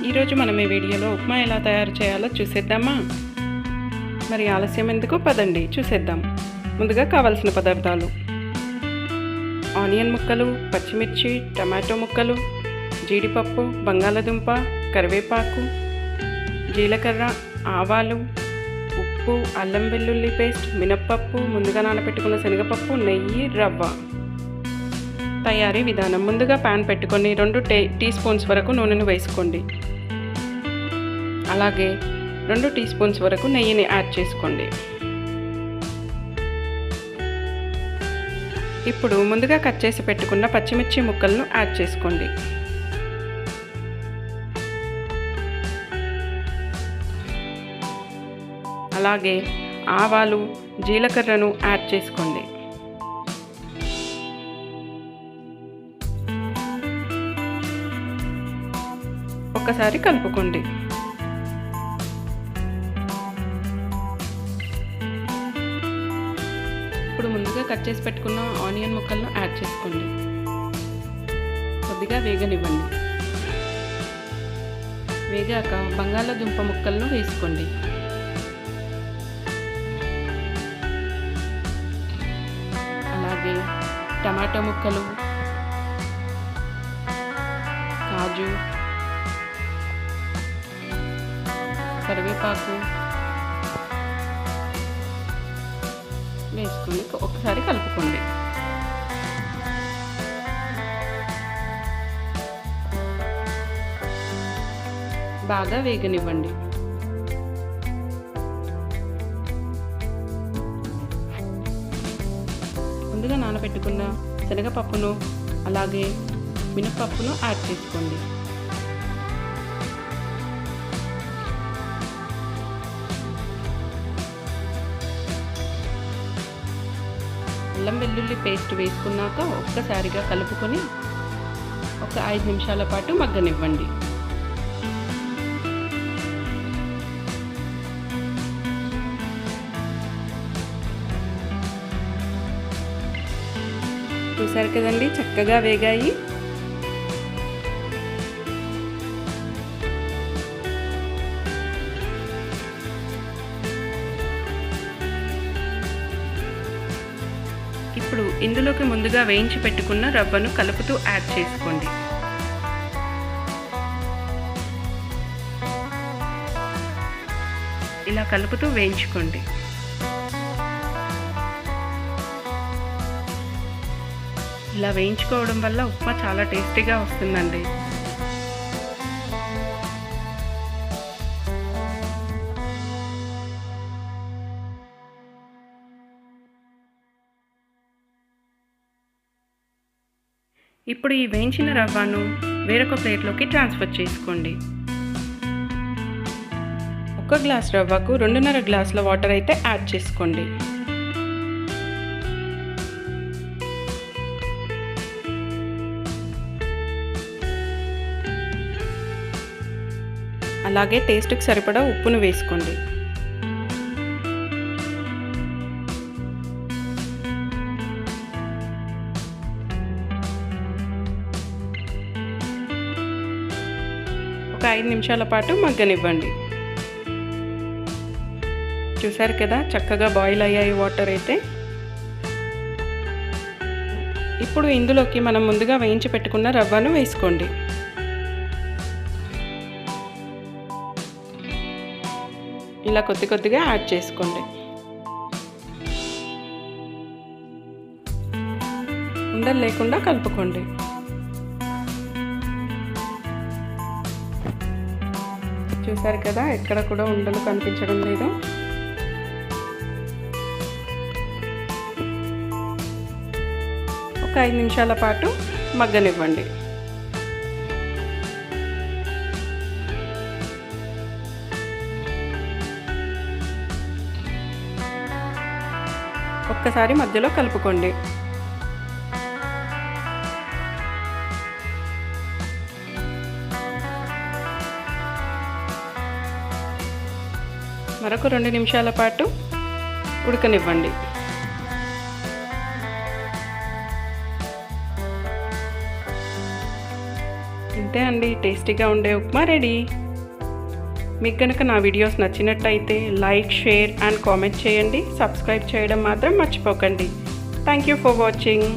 ఈరోజు మనం ఈ వీడియోలో ఉప్మా ఎలా తయారు చేయాలో చూసేద్దామా? మరి ఆలస్యం ఎందుకు, పదండి చూసేద్దాం. ముందుగా కావాల్సిన పదార్థాలు: ఆనియన్ ముక్కలు, పచ్చిమిర్చి, టమాటో ముక్కలు, జీడిపప్పు, బంగాళదుంప, కరివేపాకు, జీలకర్ర, ఆవాలు, ఉప్పు, అల్లం వెల్లుల్లి పేస్ట్, మినప్పప్పు, ముందుగా నానబెట్టుకున్న శనగపప్పు, నెయ్యి, రవ్వ. తయారీ విధానం: ముందుగా ప్యాన్ పెట్టుకొని 2 టీ స్పూన్స్ వరకు నూనెను వేసుకోండి. అలాగే 2 టీ స్పూన్స్ వరకు నెయ్యిని యాడ్ చేసుకోండి. ఇప్పుడు ముందుగా కట్ చేసి పెట్టుకున్న పచ్చిమిర్చి ముక్కలను యాడ్ చేసుకోండి. అలాగే ఆవాలు, జీలకర్రను యాడ్ చేసుకోండి. ఒక్కసారి కలుపుకోండి. ఇప్పుడు ముందుగా కట్ చేసి పెట్టుకున్న ఆనియన్ ముక్కలను యాడ్ చేసుకోండి. కొద్దిగా వేగనివ్వండి. వేగాక బంగాళదుంప ముక్కలను వేసుకోండి. అలాగే టమాటో ముక్కలు, కాజు, కరివేపాకు వేసుకొని ఒకసారి కలుపుకోండి. బాగా వేగనివ్వండి. ముందుగా నానబెట్టుకున్న శనగపప్పును అలాగే మినపప్పును యాడ్ చేసుకోండి. అల్లం వెల్లుల్లి పేస్ట్ వేసుకున్నాక ఒక్కసారిగా కలుపుకొని ఒక 5 నిమిషాల పాటు మగ్గనివ్వండి. చూసారు కదండి, చక్కగా వేగాయి. ఇప్పుడు ఇందులోకి ముందుగా వేయించి పెట్టుకున్న రవ్వను కలుపుతూ యాడ్ చేసుకోండి. ఇలా కలుపుతూ వేయించుకోండి. ఇలా వేయించుకోవడం వల్ల ఉప్మా చాలా టేస్టీగా వస్తుందండి. ఇప్పుడు ఈ వేయించిన రవ్వను వేరొక ప్లేట్లోకి ట్రాన్స్ఫర్ చేసుకోండి. 1 గ్లాస్ రవ్వకు 2.5 గ్లాసుల వాటర్ అయితే యాడ్ చేసుకోండి. అలాగే టేస్ట్కి సరిపడా ఉప్పును వేసుకోండి. ఒక 5 నిమిషాల పాటు మగ్గనివ్వండి. చూసారు కదా, చక్కగా బాయిల్ అయ్యాయి వాటర్ అయితే. ఇప్పుడు ఇందులోకి మనం ముందుగా వేయించి పెట్టుకున్న రవ్వను వేసుకోండి. ఇలా కొద్దిగా యాడ్ చేసుకోండి. ఉండలు లేకుండా కలుపుకోండి. చూసారు కదా, ఎక్కడ కూడా ఉండలు కనిపించడం లేదు. ఒక 5 నిమిషాల పాటు మగ్గనివ్వండి. ఒక్కసారి మధ్యలో కలుపుకోండి. మరొక 2 నిమిషాల పాటు ఉడకనివ్వండి. అంతే అండి, టేస్టీగా ఉండే ఉప్మా రెడీ. మీకు కనుక నా వీడియోస్ నచ్చినట్టయితే లైక్, షేర్ అండ్ కామెంట్ చేయండి. సబ్స్క్రైబ్ చేయడం మాత్రం మర్చిపోకండి. Thank you for watching.